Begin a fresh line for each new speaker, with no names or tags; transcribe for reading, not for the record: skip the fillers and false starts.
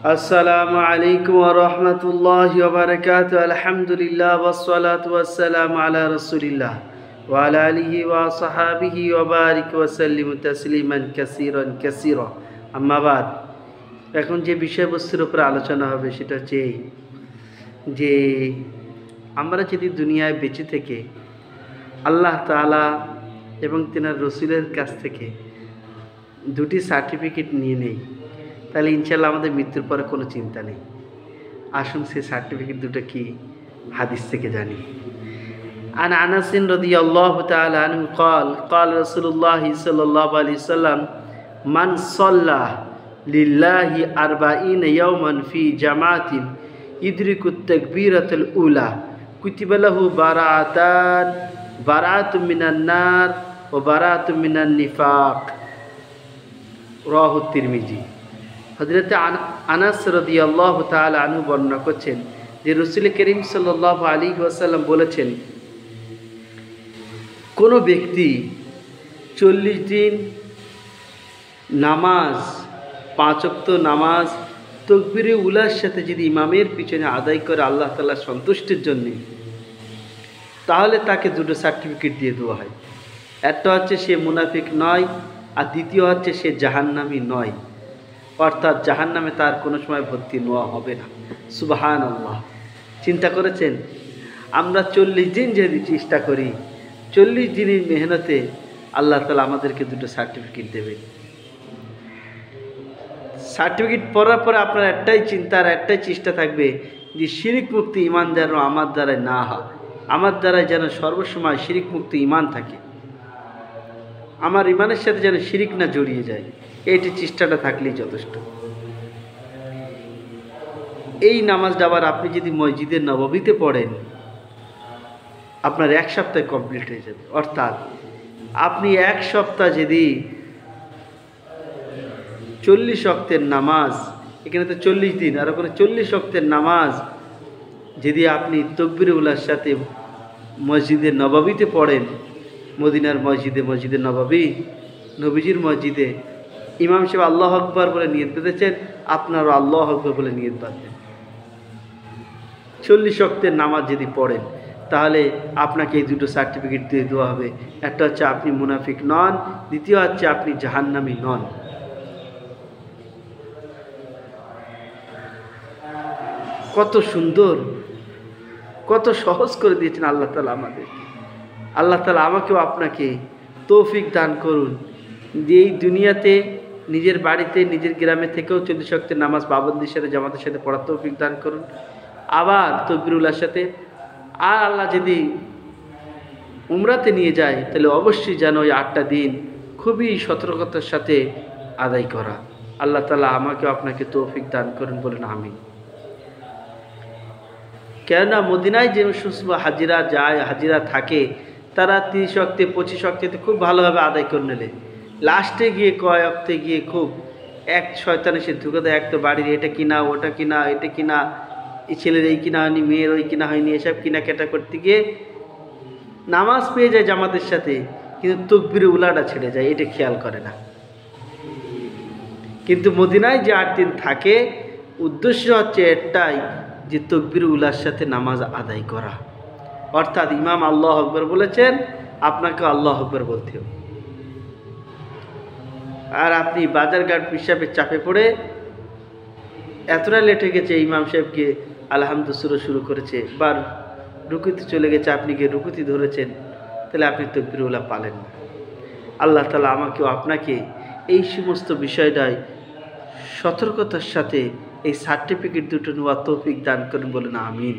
আসসালামু আলাইকুম ওয়া রাহমাতুল্লাহি ওয়া বারাকাতুহু। আলহামদুলিল্লাহ ওয়াসসালাতু ওয়াসসালামু আলা রাসূলিল্লাহ ওয়া আলা আলিহি ওয়া সাহাবিহি ওয়া বারিক ওয়া সাল্লিম তাসলিমান কাসীরা। আম্মা বাদ। এখন যে বিষয়বস্তুর উপর আলোচনা হবে সেটা হচ্ছে এই যে আমরা যদি দুনিয়ায় বেঁচে থেকে আল্লাহ তাআলা এবং তিনার রসুলের কাছ থেকে দুটি সার্টিফিকেট নিয়ে নেই, তাহলে ইনশাল্লাহ আমাদের মৃত্যুর পরে কোনো চিন্তা নেই। আসুন সে সার্টিফিকেট দুটো কি হাদিস থেকে জানি। আন আনাস রাদিয়াল্লাহু তাআলা আনহু قال رسول الله صلى الله عليه وسلم من صلى لله 40 يوما في جماعة يدرك التكبيرة الأولى كتب له براءة من النار وبراءة من النفاق রাওয়াহু তিরমিজি। হযরত আনাস রাদিয়াল্লাহু তাআলা আনহু বর্ণনা করছেন যে রাসূল করিম সাল্লাল্লাহু আলাইহি ওয়াসাল্লাম বলেছেন, কোনো ব্যক্তি 40 দিন নামাজ, 5 ওয়াক্ত নামাজ তাকবীরে উলার সাথে যদি ইমামের পিছনে আদায় করে আল্লাহ তাআলার সন্তুষ্টির জন্য, তাহলে তাকে দুটো সার্টিফিকেট দিয়ে দেওয়া হয়। একটা হচ্ছে সে মুনাফিক নয়, আর দ্বিতীয় হচ্ছে সে জাহান্নামী নয়, অর্থাৎ জাহান্নামে তার কোনো সময় ভর্তি নেওয়া হবে না। সুবহানাল্লাহ। চিন্তা করেছেন, আমরা 40 দিন যদি চেষ্টা করি, 40 দিনের মেহনতে আল্লাহ তাআলা আমাদেরকে দুটো সার্টিফিকেট দেবে। সার্টিফিকেট পড়ার পরে আপনার একটাই চিন্তা আর একটাই চেষ্টা থাকবে যে শিরিক মুক্ত ঈমান যেন আমার দ্বারাই না হয়, আমার দ্বারাই যেন সর্বসময় শিরিক মুক্ত ঈমান থাকে, আমার ঈমানের সাথে যেন শিরিক না জড়িয়ে যায়। এইটি চেষ্টাটা থাকলেই যথেষ্ট। এই নামাজটা আবার আপনি যদি মসজিদের নববীতে পড়েন, আপনার 1 সপ্তাহে কমপ্লিট হয়ে যাবে। অর্থাৎ আপনি 1 সপ্তাহ যদি 40 ওয়াক্তের নামাজ, এখানে তো 40 দিন, আর ওখানে 40 ওয়াক্তের নামাজ যদি আপনি তাকবীরে উলার সাথে মসজিদের নববীতে পড়েন, মদিনার মসজিদে নববী, নবীজির মসজিদে ইমাম সাহেব আল্লাহু আকবার বলে নিয়ত বেঁধেছেন, আপনারও আল্লাহু আকবার বলে নিয়ত বাঁধবেন। 40 ওয়াক্তের নামাজ যদি পড়েন, তাহলে আপনাকে এই দুটো সার্টিফিকেট দিয়ে দেওয়া হবে। একটা হচ্ছে আপনি মুনাফিক নন, দ্বিতীয় হচ্ছে আপনি জাহান্নামী নন। কত সুন্দর, কত সহজ করে দিয়েছেন আল্লাহ তাআলা আমাদেরকে। আল্লাহ তাআলা আমাকেও আপনাকে তৌফিক দান করুন যে এই দুনিয়াতে নিজের বাড়িতে, নিজের গ্রামে থেকেও 40 ওয়াক্তের নামাজ পাবন্দির সাথে জামাতের সাথে পড়ার তৌফিক দান করুন, আবার তাকবীরুল্লাহর সাথে। আর আল্লাহ যদি উমরাতে নিয়ে যায়, তাহলে অবশ্যই যেন ওই 8টা দিন খুবই সতর্কতার সাথে আদায় করা। আল্লাহ তাআলা আমাকেও আপনাকে তৌফিক দান করুন, বলেন আমিন। কেননা মদিনায় যে সমস্ত হাজিরা যায়, হাজিরা থাকে, তারা 30 ওয়াক্তে 25 ওয়াক্তে খুব ভালোভাবে আদায় করে নিলে লাস্টে গিয়ে কয় ওয়াক্তে গিয়ে খুব এক শয়তান এসে ঢুকে দেয়, এক তো বাড়ির এটা কিনা, ওটা কিনা, এটা কিনা, এই ছেলের এই কিনা হয়নি, মেয়ের ওই কিনা হয়নি, এসব কেনাকাটা করতে গিয়ে নামাজ পেয়ে যায় জামাতের সাথে, কিন্তু তাকবীরে উলাটা ছেড়ে যায়, এটা খেয়াল করে না। কিন্তু মদিনায় যে 8 দিন থাকে, উদ্দেশ্য হচ্ছে একটাই যে তাকবীরে উলার সাথে নামাজ আদায় করা। অর্থাৎ ইমাম আল্লাহু আকবার বলেছেন, আপনাকে আল্লাহু আকবার বলতে হবে। আর আপনি বাজারঘাট পিসাবের চাপে পড়ে এতটা লেট হয়ে গেছে, ইমাম সাহেবকে আলহামদুলিল্লাহ শুরু করেছে, বা রুকুতে চলে গেছে, আপনি গিয়ে রুকুতি ধরেছেন, তাহলে আপনি তাকবীরে উলা পালেন না। আল্লাহ তাআলা আমাকেও আপনাকে এই সমস্ত বিষয়টাই সতর্কতার সাথে এই সার্টিফিকেট দুটো নেওয়ার তৌফিক দান করুন, বলেন আমিন।